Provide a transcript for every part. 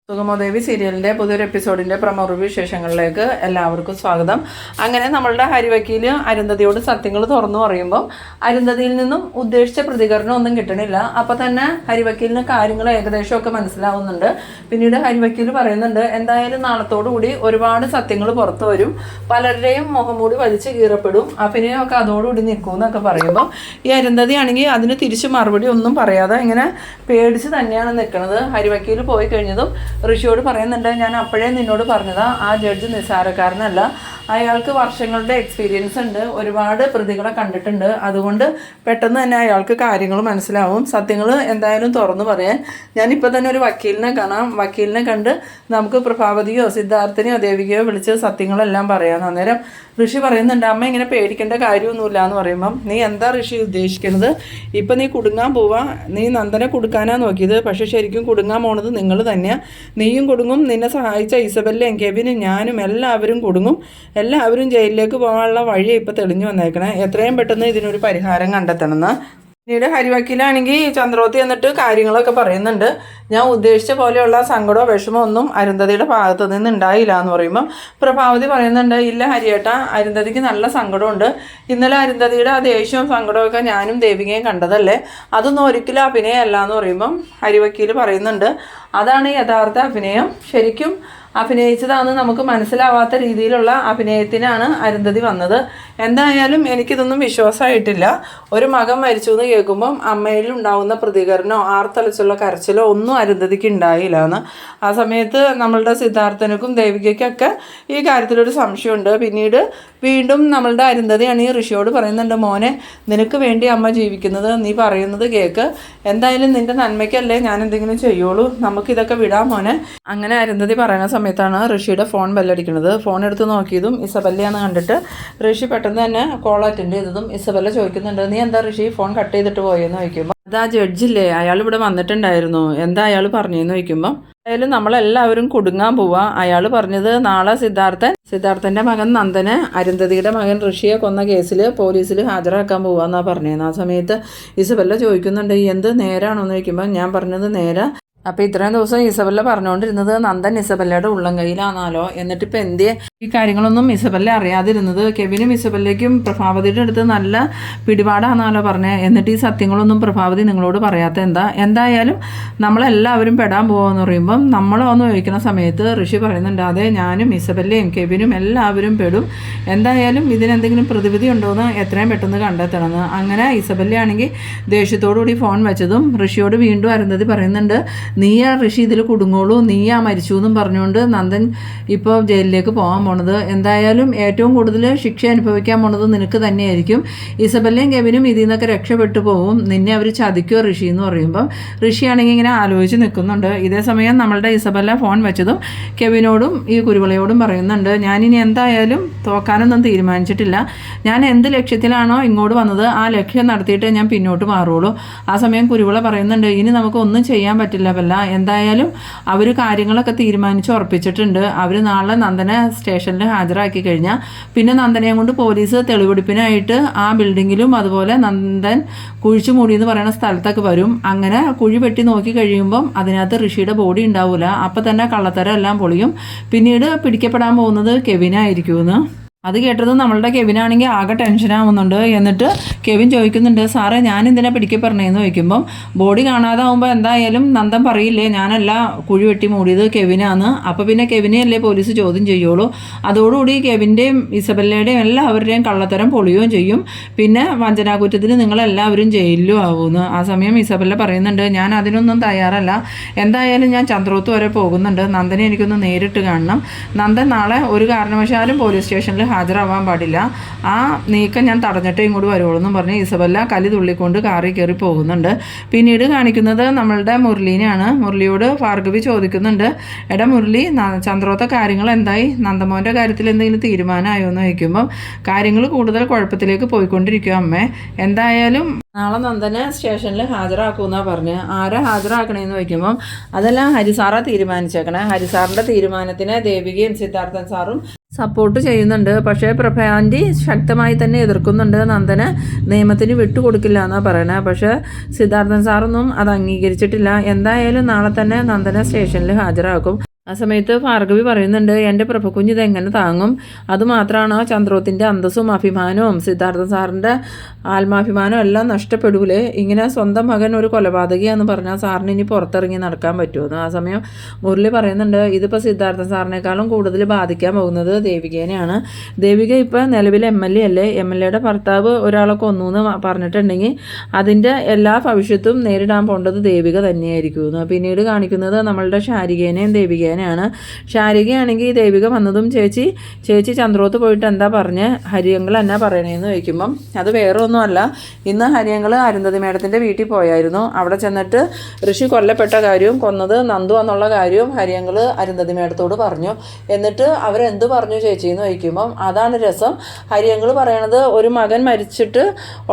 സുഗമോദേവി സീരിയലിൻ്റെ പുതിയൊരു എപ്പിസോഡിൻ്റെ promo review വിശേഷങ്ങളിലേക്ക് എല്ലാവർക്കും സ്വാഗതം. അങ്ങനെ നമ്മളുടെ ഹരിവക്കീൽ അരുന്ധതിയോട് സത്യങ്ങൾ തുറന്നു പറയുമ്പോൾ അരുന്ധതിയിൽ നിന്നും ഉദ്ദേശിച്ച പ്രതികരണം ഒന്നും കിട്ടണില്ല. അപ്പോൾ തന്നെ ഹരിവക്കീലിന് കാര്യങ്ങൾ ഏകദേശമൊക്കെ മനസ്സിലാവുന്നുണ്ട്. പിന്നീട് ഹരിവക്കീൽ പറയുന്നുണ്ട്, എന്തായാലും നാളത്തോടുകൂടി ഒരുപാട് സത്യങ്ങൾ പുറത്തു വരും, പലരുടെയും മുഖംമൂടി വലിച്ചു കീറപ്പെടും, അഭിനയമൊക്കെ അതോടുകൂടി നിൽക്കും എന്നൊക്കെ പറയുമ്പോൾ ഈ അരുന്ധതി ആണെങ്കിൽ അതിന് തിരിച്ച് മറുപടി ഒന്നും പറയാതെ ഇങ്ങനെ പേടിച്ച് തന്നെയാണ് നിൽക്കുന്നത്. ഹരിവക്കീൽ പോയി കഴിഞ്ഞതും ഋഷിയോട് പറയുന്നുണ്ട്, ഞാൻ അപ്പോഴേ നിന്നോട് പറഞ്ഞതാ, ആ ജഡ്ജ് നിസ്സാരക്കാരനല്ല, അയാൾക്ക് വർഷങ്ങളുടെ എക്സ്പീരിയൻസ് ഉണ്ട്, ഒരുപാട് പ്രതികളെ കണ്ടിട്ടുണ്ട്, അതുകൊണ്ട് പെട്ടെന്ന് തന്നെ അയാൾക്ക് കാര്യങ്ങൾ മനസ്സിലാവും, സത്യങ്ങൾ എന്തായാലും തുറന്നു പറയാൻ. ഞാനിപ്പോൾ തന്നെ ഒരു വക്കീലിനെ കാണാം, വക്കീലിനെ കണ്ട് നമുക്ക് പ്രഭാവതിയോ സിദ്ധാർത്ഥനെയോ ദേവികയോ വിളിച്ച് സത്യങ്ങളെല്ലാം പറയാം. അന്നേരം ഋഷി പറയുന്നുണ്ട്, അമ്മ ഇങ്ങനെ പേടിക്കേണ്ട കാര്യമൊന്നുമില്ല എന്ന് പറയുമ്പം, നീ എന്താ ഋഷി ഉദ്ദേശിക്കുന്നത്? ഇപ്പം നീ കുടുങ്ങാൻ പോവാ, നീ നന്ദനെ കൊടുക്കാനാണ് നോക്കിയത്, പക്ഷെ ശരിക്കും കുടുങ്ങാൻ പോണത് നിങ്ങൾ തന്നെയാണ്. നീയും കൊടുങ്ങും, നിന്നെ സഹായിച്ച ഇസബെല്ലയും കെവിനും ഞാനും എല്ലാവരും കൊടുങ്ങും, എല്ലാവരും ജയിലിലേക്ക് പോകാനുള്ള വഴി ഇപ്പോൾ തെളിഞ്ഞു വന്നേക്കണേ, എത്രയും പെട്ടെന്ന് ഇതിനൊരു പരിഹാരം കണ്ടെത്തണമെന്ന്. പിന്നീട് ഹരിവക്കീലാണെങ്കിൽ ചന്ദ്രോത്തി എന്നിട്ട് കാര്യങ്ങളൊക്കെ പറയുന്നുണ്ട്. ഞാൻ ഉദ്ദേശിച്ച പോലെയുള്ള സങ്കടമോ വിഷമോ ഒന്നും അരുന്ധതിയുടെ ഭാഗത്ത് നിന്ന് ഉണ്ടായില്ല എന്ന് പറയുമ്പം പ്രഭാവതി പറയുന്നുണ്ട്, ഇല്ല ഹരിയേട്ട, അരുന്ധതിക്ക് നല്ല സങ്കടമുണ്ട്, ഇന്നലെ അരുന്ധതിയുടെ ആ ദേഷ്യവും സങ്കടമൊക്കെ ഞാനും ദേവികയും കണ്ടതല്ലേ, അതൊന്നും ഒരിക്കലും അഭിനയമല്ല എന്ന് പറയുമ്പം ഹരിവക്കീൽ പറയുന്നുണ്ട്, അതാണ് യഥാർത്ഥ അഭിനയം, ശരിക്കും അഭിനയിച്ചതാണെന്ന് നമുക്ക് മനസ്സിലാവാത്ത രീതിയിലുള്ള അഭിനയത്തിനാണ് അരുന്ധതി വന്നത്. എന്തായാലും എനിക്കിതൊന്നും വിശ്വാസമായിട്ടില്ല. ഒരു മകൻ മരിച്ചു എന്ന് കേൾക്കുമ്പം അമ്മയിൽ ഉണ്ടാകുന്ന പ്രതികരണമോ ആർത്തലച്ചുള്ള കരച്ചിലോ ഒന്നും അരുന്ധതിക്ക് ഉണ്ടായില്ല എന്ന്. ആ സമയത്ത് നമ്മളുടെ സിദ്ധാർത്ഥനക്കും ദേവികയ്ക്കൊക്കെ ഈ കാര്യത്തിലൊരു സംശയമുണ്ട്. പിന്നീട് വീണ്ടും നമ്മളുടെ അരുന്ധതിയാണ് ഈ ഋഷിയോട് പറയുന്നുണ്ട്, മോനെ, നിനക്ക് വേണ്ടി അമ്മ ജീവിക്കുന്നത്, നീ പറയുന്നത് കേൾക്ക്, എന്തായാലും നിൻ്റെ നന്മയ്ക്കല്ലേ ഞാൻ എന്തെങ്കിലും ചെയ്യുള്ളൂ, നമുക്കിതൊക്കെ വിടാം മോനെ. അങ്ങനെ അരുന്ധതി പറയുന്ന സമയത്താണ് ഋഷിയുടെ ഫോൺ ബെല്ലടിക്കുന്നത്. ഫോൺ എടുത്ത് നോക്കിയതും ഇസബെല്ലയാന്ന് കണ്ടിട്ട് ഋഷി പെട്ടെന്ന് തന്നെ കോൾ അറ്റൻഡ് ചെയ്തതും ഇസബെല്ല ചോദിക്കുന്നുണ്ട്, നീ എന്താ ഋഷി ഫോൺ കട്ട് ചെയ്തിട്ട് പോയെന്ന് ചോദിക്കുമ്പോൾ, അതാ ജഡ്ജില്ലേ, അയാൾ ഇവിടെ വന്നിട്ടുണ്ടായിരുന്നു, എന്താ അയാൾ പറഞ്ഞതെന്ന് ചോദിക്കുമ്പോൾ, എന്തായാലും നമ്മളെല്ലാവരും കുടുങ്ങാൻ പോവാ, അയാൾ പറഞ്ഞത് നാളെ സിദ്ധാർത്ഥൻ്റെ മകൻ നന്ദന് അരുന്ധതിയുടെ മകൻ ഋഷിയെ കൊന്ന കേസിൽ പോലീസിൽ ഹാജരാക്കാൻ പോവാന്നാണ് പറഞ്ഞത്. ആ സമയത്ത് ഇസബെല്ല ചോദിക്കുന്നുണ്ട്, എന്ത് നേരാണോ എന്ന് ചോദിക്കുമ്പോൾ ഞാൻ പറഞ്ഞത് നേരാ. അപ്പോൾ ഇത്രയും ദിവസം ഇസബെല്ല പറഞ്ഞുകൊണ്ടിരുന്നത് നന്ദൻ ഇസബെല്ലയുടെ ഉള്ളം കയ്യിലാണാലോ, എന്നിട്ടിപ്പോൾ എന്തേ ഈ കാര്യങ്ങളൊന്നും ഇസബെല്ല അറിയാതിരുന്നത്, കെവിനും ഇസബെല്ലയ്ക്കും പ്രഭാവതിയുടെ അടുത്ത് നല്ല പിടിപാടാണാലോ പറഞ്ഞത്, എന്നിട്ട് ഈ സത്യങ്ങളൊന്നും പ്രഭാവതി നിങ്ങളോട് പറയാത്ത എന്താ? എന്തായാലും നമ്മളെല്ലാവരും പെടാൻ പോകുമെന്ന് പറയുമ്പം നമ്മളൊന്ന് ചോദിക്കുന്ന സമയത്ത് ഋഷി പറയുന്നുണ്ട്, അതെ, ഞാനും ഇസബെല്ലയും കെവിനും എല്ലാവരും പെടും, എന്തായാലും ഇതിനെന്തെങ്കിലും പ്രതിവിധി ഉണ്ടോയെന്ന് എത്രയും പെട്ടെന്ന് കണ്ടെത്തണമെന്ന്. അങ്ങനെ ഇസബെല്ലയാണെങ്കിൽ ദേഷ്യത്തോടുകൂടി ഫോൺ വെച്ചതും ഋഷിയോട് വീണ്ടും അരുന്ധതി പറയുന്നുണ്ട്, നീയാ ഋഷി ഇതിൽ കുടുങ്ങോളൂ, നീയാ മരിച്ചു എന്നും പറഞ്ഞുകൊണ്ട് നന്ദൻ ഇപ്പോൾ ജയിലിലേക്ക് പോകാൻ പോണത്, എന്തായാലും ഏറ്റവും കൂടുതൽ ശിക്ഷ അനുഭവിക്കാൻ പോണത് നിനക്ക് തന്നെയായിരിക്കും, ഇസബെല്ലയും കെവിനും ഇതിൽ നിന്നൊക്കെ രക്ഷപ്പെട്ടു പോകും, നിന്നെ അവർ ചതിക്കോ ഋഷി എന്ന് പറയുമ്പം ഋഷിയാണെങ്കിൽ ഇങ്ങനെ ആലോചിച്ച് നിൽക്കുന്നുണ്ട്. ഇതേ സമയം നമ്മളുടെ ഇസബെല്ല ഫോൺ വെച്ചതും കെവിനോടും ഈ കുരുവിളയോടും പറയുന്നുണ്ട്, ഞാനിനി എന്തായാലും തോക്കാനൊന്നും തീരുമാനിച്ചിട്ടില്ല, ഞാൻ എന്ത് ലക്ഷ്യത്തിലാണോ ഇങ്ങോട്ട് വന്നത് ആ ലക്ഷ്യം നടത്തിയിട്ട് ഞാൻ പിന്നോട്ട് മാറുള്ളൂ. ആ സമയം കുരുവിള പറയുന്നുണ്ട്, ഇനി നമുക്ക് ഒന്നും ചെയ്യാൻ പറ്റില്ല, എന്തായാലും അവർ കാര്യങ്ങളൊക്കെ തീരുമാനിച്ച് ഉറപ്പിച്ചിട്ടുണ്ട്, അവർ നാളെ നന്ദനെ സ്റ്റേഷനിൽ ഹാജരാക്കി കഴിഞ്ഞാൽ പിന്നെ നന്ദനെയും കൊണ്ട് പോലീസ് തെളിവെടുപ്പിനായിട്ട് ആ ബിൽഡിങ്ങിലും അതുപോലെ നന്ദൻ കുഴിച്ചു മൂടിയെന്ന് പറയുന്ന സ്ഥലത്തൊക്കെ വരും. അങ്ങനെ കുഴി വെട്ടി നോക്കി കഴിയുമ്പം അതിനകത്ത് ഋഷിയുടെ ബോഡി ഉണ്ടാവില്ല, അപ്പം തന്നെ കള്ളത്തരം എല്ലാം പൊളിയും, പിന്നീട് പിടിക്കപ്പെടാൻ പോകുന്നത് കെവിനായിരിക്കുമെന്ന്. അത് കേട്ടത് നമ്മളുടെ കെവിനാണെങ്കിൽ ആകെ ടെൻഷനാവുന്നുണ്ട്. എന്നിട്ട് കെവിൻ ചോദിക്കുന്നുണ്ട്, സാറേ ഞാൻ എന്തിനാ പിടിക്കപ്പെടണേന്ന് ചോദിക്കുമ്പം, ബോഡി കാണാതാവുമ്പോൾ എന്തായാലും നന്ദൻ പറയില്ലേ ഞാനല്ല കുഴി വെട്ടി മൂടിയത് കെവിനാന്ന്, അപ്പോൾ പിന്നെ കെവിനെ അല്ലേ പോലീസ് ചോദ്യം ചെയ്യുള്ളൂ, അതോടുകൂടി കെവിൻ്റെയും ഇസബെല്ലയുടെയും എല്ലാവരുടെയും കള്ളത്തരം പൊളിയുകയും ചെയ്യും, പിന്നെ വഞ്ചനാകുറ്റത്തിന് നിങ്ങളെല്ലാവരും ജയിലിലും ആവുമെന്ന്. ആ സമയം ഇസബെല്ല പറയുന്നുണ്ട്, ഞാൻ അതിനൊന്നും തയ്യാറല്ല, എന്തായാലും ഞാൻ ചന്ദ്രോത്ത് വരെ പോകുന്നുണ്ട്, നന്ദനെ എനിക്കൊന്ന് നേരിട്ട് കാണണം, നന്ദൻ നാളെ ഒരു കാരണവശാലും പോലീസ് സ്റ്റേഷനിൽ ഹാജരാവാൻ പാടില്ല, ആ നീക്കം ഞാൻ തടഞ്ഞിട്ടേ ഇങ്ങോട്ട് വരുള്ളൂ എന്നും പറഞ്ഞ് ഇസബെല്ല കലി തുള്ളിക്കൊണ്ട് കാറിൽ കയറി പോകുന്നുണ്ട്. പിന്നീട് കാണിക്കുന്നത് നമ്മളുടെ മുരളീനെയാണ്. മുരളിയോട് ഭാർഗവി ചോദിക്കുന്നുണ്ട്, എടാ മുരളി, ചന്ദ്രോത്തെ കാര്യങ്ങൾ എന്തായി, നന്ദമോൻ്റെ കാര്യത്തിൽ എന്തെങ്കിലും തീരുമാനമായോ എന്ന് ചോദിക്കുമ്പം, കാര്യങ്ങൾ കൂടുതൽ കുഴപ്പത്തിലേക്ക് പോയിക്കൊണ്ടിരിക്കും അമ്മേ, എന്തായാലും നാളെ നന്ദനെ സ്റ്റേഷനിൽ ഹാജരാക്കുമെന്നാണ് പറഞ്ഞ്. ആരാ ഹാജരാക്കണേന്ന് ചോദിക്കുമ്പം, അതെല്ലാം ഹരിസാറാ തീരുമാനിച്ചേക്കണേ, ഹരിസാറിൻ്റെ തീരുമാനത്തിന് ദേവികയും സിദ്ധാർത്ഥൻ സാറും സപ്പോർട്ട് ചെയ്യുന്നുണ്ട്. പക്ഷേ പ്രഭയാൻറ്റി ശക്തമായി തന്നെ എതിർക്കുന്നുണ്ട്. നന്ദന് നിയമത്തിന് വിട്ടുകൊടുക്കില്ല എന്നാണ് പറയണത്. പക്ഷേ സിദ്ധാർത്ഥൻ സാറൊന്നും അത് അംഗീകരിച്ചിട്ടില്ല. എന്തായാലും നാളെ തന്നെ നന്ദനെ സ്റ്റേഷനിൽ ഹാജരാക്കും. ആ സമയത്ത് ഭാർഗവി പറയുന്നുണ്ട്, എൻ്റെ പ്രഭക്കുഞ്ഞ് ഇതെങ്ങനെ താങ്ങും? അതുമാത്രമാണോ ചന്ദ്രോത്തിൻ്റെ അന്തസ്സും അഭിമാനവും സിദ്ധാർത്ഥ സാറിൻ്റെ ആത്മാഭിമാനവും എല്ലാം നഷ്ടപ്പെടൂലേ? ഇങ്ങനെ സ്വന്തം മകൻ ഒരു കൊലപാതകയാന്ന് പറഞ്ഞാൽ സാറിന് ഇനി പുറത്തിറങ്ങി നടക്കാൻ പറ്റുമെന്ന്. ആ സമയം മുരളി പറയുന്നുണ്ട്, ഇതിപ്പോൾ സിദ്ധാർത്ഥ സാറിനേക്കാളും കൂടുതൽ ബാധിക്കാൻ പോകുന്നത് ദേവികേനെയാണ്. ദേവിക ഇപ്പോൾ നിലവിൽ MLA അല്ലേ? MLAയുടെ ഭർത്താവ് ഒരാളെ കൊന്നു എന്ന് പറഞ്ഞിട്ടുണ്ടെങ്കിൽ അതിൻ്റെ എല്ലാ ഭവിഷ്യത്തും നേരിടാൻ പോകേണ്ടത് ദേവിക തന്നെയായിരിക്കുമെന്ന്. പിന്നീട് കാണിക്കുന്നത് നമ്മളുടെ ശാരികേനെയും ദേവികേനെയാണ്. ശാരികയാണെങ്കിൽ ദേവിക വന്നതും ചേച്ചി ചന്ദ്രോത്ത് പോയിട്ട് എന്താ പറഞ്ഞ് ഹരിയങ്കൾ എന്നാ പറയണേന്ന് ചോദിക്കുമ്പം അത് വേറെ ഒന്നുമല്ല, ഇന്ന് ഹരിയങ്കൾ അരുന്ധതി മേഡത്തിൻ്റെ വീട്ടിൽ പോയായിരുന്നു. അവിടെ ചെന്നിട്ട് ഋഷി കൊല്ലപ്പെട്ട കാര്യവും കൊന്നത് നന്ദു എന്നുള്ള കാര്യവും ഹരിയങ്കൾ അരുന്ധതി മേഡത്തോട് പറഞ്ഞു. എന്നിട്ട് അവരെന്ത് പറഞ്ഞു ചേച്ചിന്ന് ചോദിക്കുമ്പം അതാണ് രസം. ഹരിയങ്കൾ പറയണത് ഒരു മകൻ മരിച്ചിട്ട്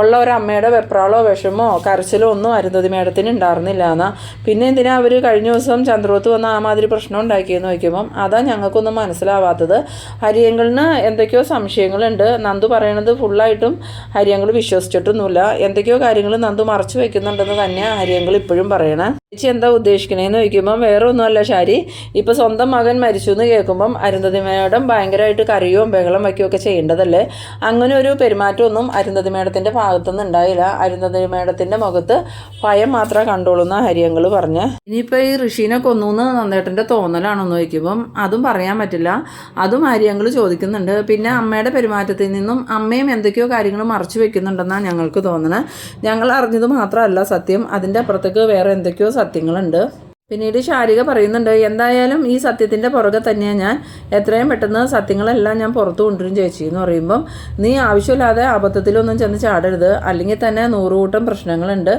ഉള്ള ഒരു അമ്മയുടെ വെപ്രാളോ വിഷമോ കരച്ചിലോ ഒന്നും അരുന്ധതി മേഡത്തിന് ഉണ്ടായിരുന്നില്ല എന്നാ. പിന്നെ എന്തിനാ അവർ കഴിഞ്ഞ ദിവസം ചന്ദ്രോത്ത് വന്ന ആ മാതിരി പ്രശ്നം ഉണ്ടാക്കിയെന്ന് വയ്ക്കുമ്പം അതാ ഞങ്ങൾക്കൊന്നും മനസ്സിലാവാത്തത്. ഹരിയങ്കളിന് എന്തൊക്കെയോ സംശയങ്ങളുണ്ട്. നന്ദു പറയണത് ഫുള്ളായിട്ടും ഹരിയങ്കൾ വിശ്വസിച്ചിട്ടൊന്നുമില്ല. എന്തൊക്കെയോ കാര്യങ്ങൾ നന്ദു മറച്ചു വയ്ക്കുന്നുണ്ടെന്ന് തന്നെയാണ് ഹരിയങ്കൾ ഇപ്പോഴും പറയണേ. ചേച്ചി എന്താ ഉദ്ദേശിക്കണേന്ന് ചോദിക്കുമ്പം വേറെ ഒന്നുമല്ല ശാരി, ഇപ്പം സ്വന്തം മകൻ മരിച്ചു എന്ന് കേൾക്കുമ്പം അരുന്ധതി മേഡം ഭയങ്കരമായിട്ട് കരയുകയും ബഹളം വയ്ക്കുകയൊക്കെ ചെയ്യേണ്ടതല്ലേ? അങ്ങനെ ഒരു പെരുമാറ്റമൊന്നും അരുന്ധതി മേഡത്തിൻ്റെ ഭാഗത്തുനിന്ന് ഉണ്ടായില്ല. അരുന്ധതി മേഡത്തിൻ്റെ മുഖത്ത് ഭയം മാത്രമേ കണ്ടോളൂ എന്നാണ് ഹരിയങ്കൾ പറഞ്ഞ്. ഇനിയിപ്പോൾ ഈ ഋഷീനെ കൊന്നു എന്ന് നന്ദേട്ടൻ്റെ തോന്നലാണോന്ന് ചോദിക്കുമ്പം അതും പറയാൻ പറ്റില്ല. അതും ഹരിയങ്കൾ ചോദിക്കുന്നുണ്ട്. പിന്നെ അമ്മയുടെ പെരുമാറ്റത്തിൽ നിന്നും അമ്മയും എന്തൊക്കെയോ കാര്യങ്ങൾ മറച്ചു വെക്കുന്നുണ്ടെന്നാണ് ഞങ്ങൾക്ക് തോന്നുന്നത്. ഞങ്ങൾ അറിഞ്ഞത് മാത്രമല്ല സത്യം, അതിൻ്റെ അപ്പുറത്തേക്ക് വേറെ എന്തൊക്കെയോ സത്യങ്ങളുണ്ട്. പിന്നീട് ശാരിക പറയുന്നുണ്ട്, എന്തായാലും ഈ സത്യത്തിൻ്റെ പുറകെ തന്നെയാണ് ഞാൻ. എത്രയും പെട്ടെന്ന് സത്യങ്ങളെല്ലാം ഞാൻ പുറത്തു കൊണ്ടുവരും ചേച്ചി എന്ന് പറയുമ്പം നീ ആവശ്യമില്ലാതെ അബദ്ധത്തിലൊന്നും ചെന്ന് ചാടരുത്, അല്ലെങ്കിൽ തന്നെ 100 കൂട്ടം പ്രശ്നങ്ങളുണ്ട്.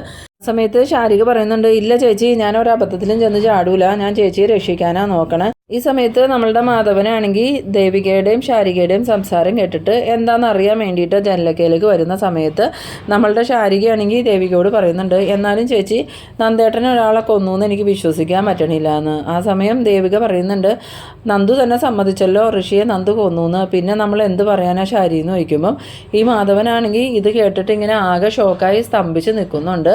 സമയത്ത് ശാരിക പറയുന്നുണ്ട്, ഇല്ല ചേച്ചി, ഞാൻ ഒരു അബദ്ധത്തിലും ചെന്ന് ചാടൂല, ഞാൻ ചേച്ചിയെ രക്ഷിക്കാനാണ് നോക്കണേ. ഈ സമയത്ത് നമ്മളുടെ മാധവനാണെങ്കിൽ ദേവികയുടെയും ശാരികയുടെയും സംസാരം കേട്ടിട്ട് എന്താണെന്ന് അറിയാൻ വേണ്ടിയിട്ട് ജനലക്കയിലേക്ക് വരുന്ന സമയത്ത് നമ്മളുടെ ശാരികയാണെങ്കിൽ ദേവികയോട് പറയുന്നുണ്ട്, എന്നാലും ചേച്ചി നന്ദേട്ടനെ ഒരാളെ കൊന്നു എന്ന് എനിക്ക് വിശ്വസിക്കാൻ പറ്റണില്ല എന്ന്. ആ സമയം ദേവിക പറയുന്നുണ്ട്, നന്ദു തന്നെ സമ്മതിച്ചല്ലോ ഋഷിയെ നന്ദു കൊന്നു എന്ന്, പിന്നെ നമ്മൾ എന്ത് പറയാനാ ശാരി എന്ന് ചോദിക്കുമ്പം ഈ മാധവനാണെങ്കിൽ ഇത് കേട്ടിട്ട് ഇങ്ങനെ ആകെ ഷോക്കായി സ്തംഭിച്ച് നിൽക്കുന്നുണ്ട്.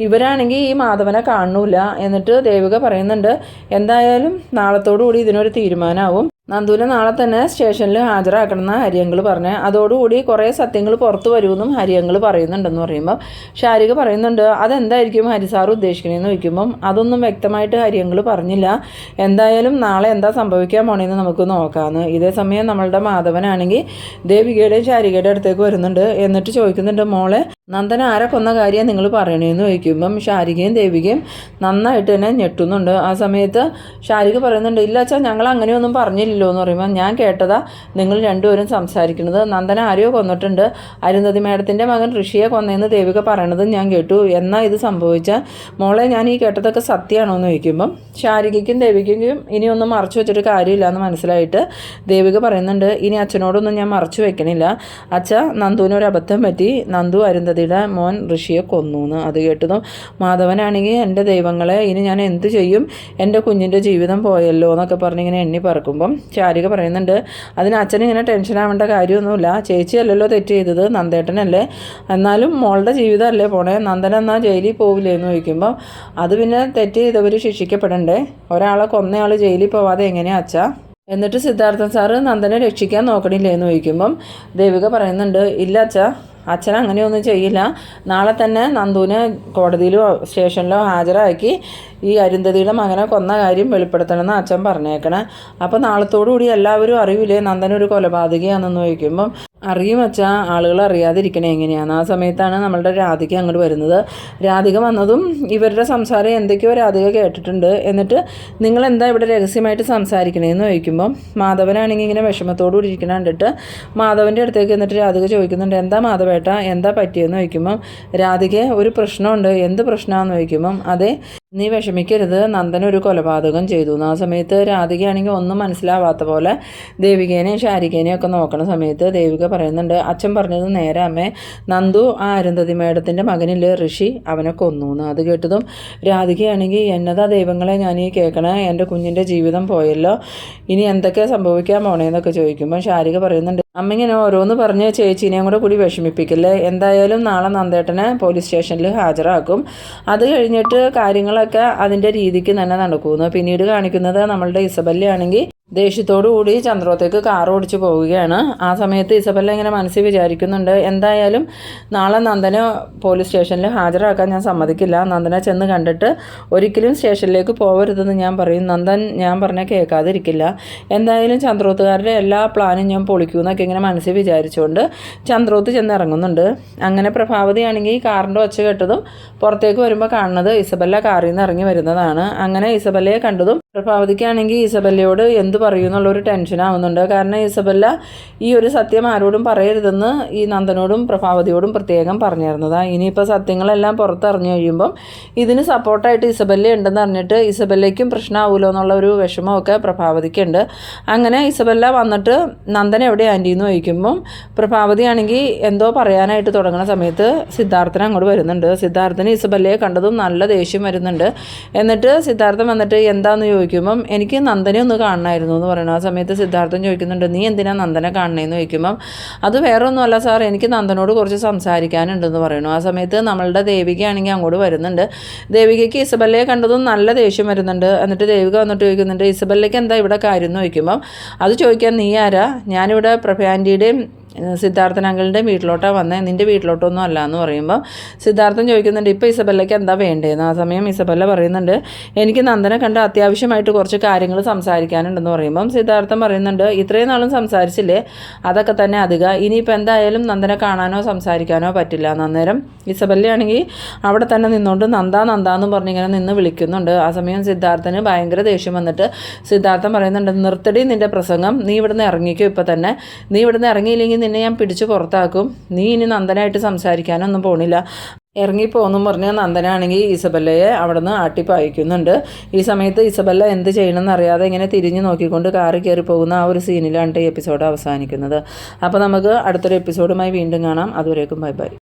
ഇവരാണെങ്കിൽ ഈ മാധവനെ കാണൂല. എന്നിട്ട് ദേവിക പറയുന്നുണ്ട്, എന്തായാലും നാളത്തോടു കൂടി ഇതിനൊരു തീരുമാനമാവും. നന്ദുവിനെ നാളെ തന്നെ സ്റ്റേഷനിൽ ഹാജരാക്കണമെന്ന് ഹരിയങ്കൾ പറഞ്ഞ് അതോടുകൂടി കുറേ സത്യങ്ങൾ പുറത്തു വരുമെന്നും ഹരിയങ്കൾ പറയുന്നുണ്ടെന്ന് പറയുമ്പം ശാരിക പറയുന്നുണ്ട്, അതെന്തായിരിക്കും ഹരിസാർ ഉദ്ദേശിക്കണേന്ന് ചോദിക്കുമ്പം അതൊന്നും വ്യക്തമായിട്ട് ഹരിയങ്കൾ പറഞ്ഞില്ല. എന്തായാലും നാളെ എന്താ സംഭവിക്കാൻ പോണേന്ന് നമുക്ക് നോക്കാമെന്ന്. ഇതേ സമയം നമ്മളുടെ മാധവനാണെങ്കിൽ ദേവികയുടെയും ശാരികയുടെ അടുത്തേക്ക് വരുന്നുണ്ട്. എന്നിട്ട് ചോദിക്കുന്നുണ്ട്, മോളെ നന്ദൻ ആരെ കൊന്ന കാര്യം നിങ്ങൾ പറയണേന്ന് ചോദിക്കുമ്പം ശാരികയും ദേവികയും നന്നായിട്ട് തന്നെ ഞെട്ടുന്നുണ്ട്. ആ സമയത്ത് ശാരിക പറയുന്നുണ്ട്, ഇല്ല അച്ഛാ ഞങ്ങൾ അങ്ങനെയൊന്നും പറഞ്ഞില്ലല്ലോ എന്ന് പറയുമ്പോൾ ഞാൻ കേട്ടതാ നിങ്ങൾ രണ്ടുപേരും സംസാരിക്കുന്നത്. നന്ദന ആരെയോ കൊന്നിട്ടുണ്ട്, അരുന്ധതി മേഡത്തിൻ്റെ മകൻ ഋഷിയെ കൊന്നതെന്ന് ദേവിക പറയണത് ഞാൻ കേട്ടു. എന്നാൽ ഇത് സംഭവിച്ച മോളെ ഞാൻ ഈ കേട്ടതൊക്കെ സത്യമാണോ എന്ന് ചോദിക്കുമ്പം ശാരികയ്ക്കും ദേവികയ്ക്കും ഇനിയൊന്നും മറച്ചു വെച്ചിട്ട് കാര്യമില്ല എന്ന് മനസ്സിലായിട്ട് ദേവിക പറയുന്നുണ്ട്, ഇനി അച്ഛനോടൊന്നും ഞാൻ മറച്ചു വെക്കണില്ല. അച്ഛ നന്ദുവിനൊരു അബദ്ധം പറ്റി, നന്ദു അരുന്ധതിയുടെ മോൻ ഋഷിയെ കൊന്നു എന്ന്. അത് കേട്ടതും മാധവനാണെങ്കിൽ എൻ്റെ ദൈവങ്ങളെ ഇനി ഞാൻ എന്ത് ചെയ്യും, എൻ്റെ കുഞ്ഞിൻ്റെ ജീവിതം പോയല്ലോ എന്നൊക്കെ പറഞ്ഞിങ്ങനെ എണ്ണി പറക്കുമ്പം ശാരിക പറയുന്നുണ്ട്, അതിന് അച്ഛനിങ്ങനെ ടെൻഷൻ ആവേണ്ട കാര്യമൊന്നുമില്ല, ചേച്ചിയല്ലല്ലോ തെറ്റ് ചെയ്തത്, നന്ദേട്ടനല്ലേ, എന്നാലും മോളുടെ ജീവിതമല്ലേ പോണേ, നന്ദൻ എന്നാൽ ജയിലിൽ പോവില്ലേ എന്ന് ചോദിക്കുമ്പം അത് പിന്നെ തെറ്റ് ചെയ്തവർ ശിക്ഷിക്കപ്പെടണ്ടേ, ഒരാളെ കൊന്നയാൾ ജയിലിൽ പോവാതെ എങ്ങനെയാ അച്ഛാ? എന്നിട്ട് സിദ്ധാർത്ഥൻ സാറ് നന്ദനെ രക്ഷിക്കാൻ നോക്കണില്ലേ എന്ന് ചോദിക്കുമ്പം ദേവിക പറയുന്നുണ്ട്, ഇല്ല അച്ഛാ, അച്ഛൻ അങ്ങനെയൊന്നും ചെയ്യില്ല. നാളെ തന്നെ നന്ദുവിനെ കോടതിയിലോ സ്റ്റേഷനിലോ ഹാജരാക്കി ഈ അരുന്ധതിയുടെ മകനെ കൊന്ന കാര്യം വെളിപ്പെടുത്തണമെന്ന് അച്ഛൻ പറഞ്ഞേക്കണേ. അപ്പോൾ നാളത്തോടുകൂടി എല്ലാവരും അറിയില്ലേ നന്ദനൊരു കൊലപാതകയാണെന്ന് ചോദിക്കുമ്പം അറിയും അച്ഛാ, ആളുകൾ അറിയാതിരിക്കണേ എങ്ങനെയാണ്. ആ സമയത്താണ് നമ്മളുടെ രാധിക അങ്ങോട്ട് വരുന്നത്. രാധിക വന്നതും ഇവരുടെ സംസാരം എന്തൊക്കെയോ രാധിക കേട്ടിട്ടുണ്ട്. എന്നിട്ട് നിങ്ങൾ എന്താ ഇവിടെ രഹസ്യമായിട്ട് സംസാരിക്കണേന്ന് ചോദിക്കുമ്പം മാധവനാണെങ്കിൽ ഇങ്ങനെ വിഷമത്തോടുകൂടി ഇരിക്കണ കണ്ടിട്ട് മാധവൻ്റെ അടുത്തേക്ക് എന്നിട്ട് രാധിക ചോദിക്കുന്നുണ്ട്, എന്താ മാധവേട്ട എന്താ പറ്റിയെന്ന് ചോദിക്കുമ്പം രാധിക ഒരു പ്രശ്നമുണ്ട്, എന്ത് പ്രശ്നമാണെന്ന് ചോദിക്കുമ്പം അതെ നീ വിഷമിക്കരുത്, നന്ദൻ ഒരു കൊലപാതകം ചെയ്തു. ആ സമയത്ത് രാധികയാണെങ്കിൽ ഒന്നും മനസ്സിലാവാത്ത പോലെ ദേവികേനെയും ശാരികേനെയും ഒക്കെ നോക്കണ സമയത്ത് ദേവിക പറയുന്നുണ്ട്, അച്ഛൻ പറഞ്ഞത് നേരെ അമ്മേ, നന്ദു ആ അരുന്ധതി മേഡത്തിൻ്റെ മകനില്ലേ ഋഷി, അവനെ കൊന്നു എന്ന്. അത് കേട്ടതും രാധികയാണെങ്കിൽ എന്നതാ ദൈവങ്ങളെ ഞാൻ ഈ കേൾക്കണേ, എൻ്റെ കുഞ്ഞിൻ്റെ ജീവിതം പോയല്ലോ, ഇനി എന്തൊക്കെ സംഭവിക്കാൻ പോണേന്നൊക്കെ ചോദിക്കുമ്പോൾ ശാരിക പറയുന്നുണ്ട്, അമ്മ ഇങ്ങനെ ഓരോന്ന് പറഞ്ഞ് ചേച്ചീനെയും കൂടി വിഷമിപ്പിക്കില്ലേ, എന്തായാലും നാളെ നന്ദേട്ടനെ പോലീസ് സ്റ്റേഷനിൽ ഹാജരാക്കും, അത് കഴിഞ്ഞിട്ട് കാര്യങ്ങളൊക്കെ അതിൻ്റെ രീതിക്ക് തന്നെ നടക്കുമെന്ന്. പിന്നീട് കാണിക്കുന്നത് നമ്മളുടെ ഇസബല്ലയാണെങ്കിൽ ദേഷ്യത്തോടു കൂടി ചന്ദ്രോത്തേക്ക് കാർ ഓടിച്ചു പോവുകയാണ്. ആ സമയത്ത് ഇസബല്ല ഇങ്ങനെ മനസ്സിൽ വിചാരിക്കുന്നുണ്ട്, എന്തായാലും നാളെ നന്ദനെ പോലീസ് സ്റ്റേഷനിൽ ഹാജരാക്കാൻ ഞാൻ സമ്മതിക്കില്ല, നന്ദനെ ചെന്ന് കണ്ടിട്ട് ഒരിക്കലും സ്റ്റേഷനിലേക്ക് പോകരുതെന്ന് ഞാൻ പറയും, നന്ദൻ ഞാൻ പറഞ്ഞാൽ കേൾക്കാതിരിക്കില്ല, എന്തായാലും ചന്ദ്രോത്തുകാരുടെ എല്ലാ പ്ലാനും ഞാൻ പൊളിക്കുമെന്നൊക്കെ ഇങ്ങനെ മനസ്സിൽ വിചാരിച്ചുകൊണ്ട് ചന്ദ്രോത്ത് ചെന്ന് ഇറങ്ങുന്നുണ്ട്. അങ്ങനെ പ്രഭാവതിയാണെങ്കിൽ കാറിൻ്റെ ഒച്ച കേട്ടതും പുറത്തേക്ക് വരുമ്പോൾ കാണുന്നത് ഇസബല്ല കാറിൽ നിന്ന് ഇറങ്ങി വരുന്നതാണ്. അങ്ങനെ ഇസബല്ലയെ കണ്ടതും പ്രഭാവതിക്കാണെങ്കിൽ ഇസബല്ലയോട് എന്ത് പറയുമെന്നുള്ളൊരു ടെൻഷനാവുന്നുണ്ട്. കാരണം ഇസബല്ല ഈ ഒരു സത്യം ആരോടും പറയരുതെന്ന് ഈ നന്ദനോടും പ്രഭാവതിയോടും പ്രത്യേകം പറഞ്ഞിരുന്നതാണ്. ഇനിയിപ്പോൾ സത്യങ്ങളെല്ലാം പുറത്തറിഞ്ഞു കഴിയുമ്പം ഇതിന് സപ്പോർട്ടായിട്ട് ഇസബല്ല ഉണ്ടെന്ന് അറിഞ്ഞിട്ട് ഇസബല്ലയ്ക്കും പ്രശ്നമാവുമല്ലോ എന്നുള്ള ഒരു വിഷമമൊക്കെ പ്രഭാവതിക്കുണ്ട്. അങ്ങനെ ഇസബല്ല വന്നിട്ട് നന്ദൻ എവിടെ ആൻറ്റി എന്ന് ചോദിക്കുമ്പം പ്രഭാവതിയാണെങ്കിൽ എന്തോ പറയാനായിട്ട് തുടങ്ങുന്ന സമയത്ത് സിദ്ധാർത്ഥൻ അങ്ങോട്ട് വരുന്നുണ്ട്. സിദ്ധാർത്ഥന് ഇസബല്ലയെ കണ്ടതും നല്ല ദേഷ്യം വരുന്നുണ്ട്. എന്നിട്ട് സിദ്ധാർത്ഥൻ വന്നിട്ട് എന്താണെന്ന് ചോദിക്കുമ്പം എനിക്ക് നന്ദനെ ഒന്ന് കാണണമായിരുന്നു എന്ന് പറയുന്നത്. ആ സമയത്ത് സിദ്ധാർത്ഥൻ ചോദിക്കുന്നുണ്ട്, നീ എന്തിനാ നന്ദനെ കാണണേന്ന് ചോദിക്കുമ്പം അത് വേറെ ഒന്നുമല്ല സാർ, എനിക്ക് നന്ദനോട് കുറച്ച് സംസാരിക്കാനുണ്ടെന്ന് പറയുന്നു. ആ സമയത്ത് നമ്മളുടെ ദേവികയാണെങ്കിൽ അങ്ങോട്ട് വരുന്നുണ്ട്. ദേവികയ്ക്ക് ഇസബല്ലയെ കണ്ടതും നല്ല ദേഷ്യം വരുന്നുണ്ട്. എന്നിട്ട് ദേവിക വന്നിട്ട് ചോദിക്കുന്നുണ്ട്, ഇസബല്ലയ്ക്ക് എന്താ ഇവിടെ കാര്യം എന്ന് ചോദിക്കുമ്പം അത് ചോദിക്കാൻ നീ ആരാ, ഞാനിവിടെ പ്രഭയാൻ്റിയുടെയും സിദ്ധാർത്ഥൻ അങ്കിളിൻ്റെ വീട്ടിലോട്ടാണ് വന്നത്, നിൻ്റെ വീട്ടിലോട്ടൊന്നും അല്ല എന്ന് പറയുമ്പോൾ സിദ്ധാർത്ഥൻ ചോദിക്കുന്നുണ്ട്, ഇപ്പോൾ ഇസബല്ലയ്ക്ക് എന്താ വേണ്ടതെന്ന്. ആ സമയം ഇസബല്ല പറയുന്നുണ്ട്, എനിക്ക് നന്ദനെ കണ്ട് അത്യാവശ്യമായിട്ട് കുറച്ച് കാര്യങ്ങൾ സംസാരിക്കാനുണ്ടെന്ന് പറയുമ്പം സിദ്ധാർത്ഥൻ പറയുന്നുണ്ട്, ഇത്രയും നാളും സംസാരിച്ചില്ലേ, അതൊക്കെ തന്നെ അധികം, ഇനിയിപ്പോൾ എന്തായാലും നന്ദനെ കാണാനോ സംസാരിക്കാനോ പറ്റില്ല. അന്നേരം ഇസബല്ലയാണെങ്കിൽ അവിടെ തന്നെ നിന്നുകൊണ്ട് നന്ദാന്ന് പറഞ്ഞിങ്ങനെ നിന്ന് വിളിക്കുന്നുണ്ട്. ആ സമയം സിദ്ധാർത്ഥന് ഭയങ്കര ദേഷ്യം വന്നിട്ട് സിദ്ധാർത്ഥൻ പറയുന്നുണ്ട്, നിർത്തടി നിൻ്റെ പ്രസംഗം, നീ ഇവിടുന്ന് ഇറങ്ങിക്കോ, ഇപ്പോൾ തന്നെ നീ ഇവിടുന്ന് ഇറങ്ങിയില്ലെങ്കിൽ നിന്നെ ഞാൻ പിടിച്ച് പുറത്താക്കും, നീ ഇനി നന്ദനായിട്ട് സംസാരിക്കാനൊന്നും പോണില്ല, ഇറങ്ങിപ്പോന്നും പറഞ്ഞ് നന്ദനാണെങ്കിൽ ഇസബല്ലയെ അവിടെ നിന്ന് ആട്ടിപ്പായിക്കുന്നുണ്ട്. ഈ സമയത്ത് ഇസബല്ല എന്ത് ചെയ്യണമെന്ന് അറിയാതെ ഇങ്ങനെ തിരിഞ്ഞു നോക്കിക്കൊണ്ട് കാറിൽ കയറി പോകുന്ന ആ ഒരു സീനിലാണ് ഈ എപ്പിസോഡ് അവസാനിക്കുന്നത്. അപ്പോൾ നമുക്ക് അടുത്തൊരു എപ്പിസോഡുമായി വീണ്ടും കാണാം. അതുവരേക്കും ബൈ ബൈ.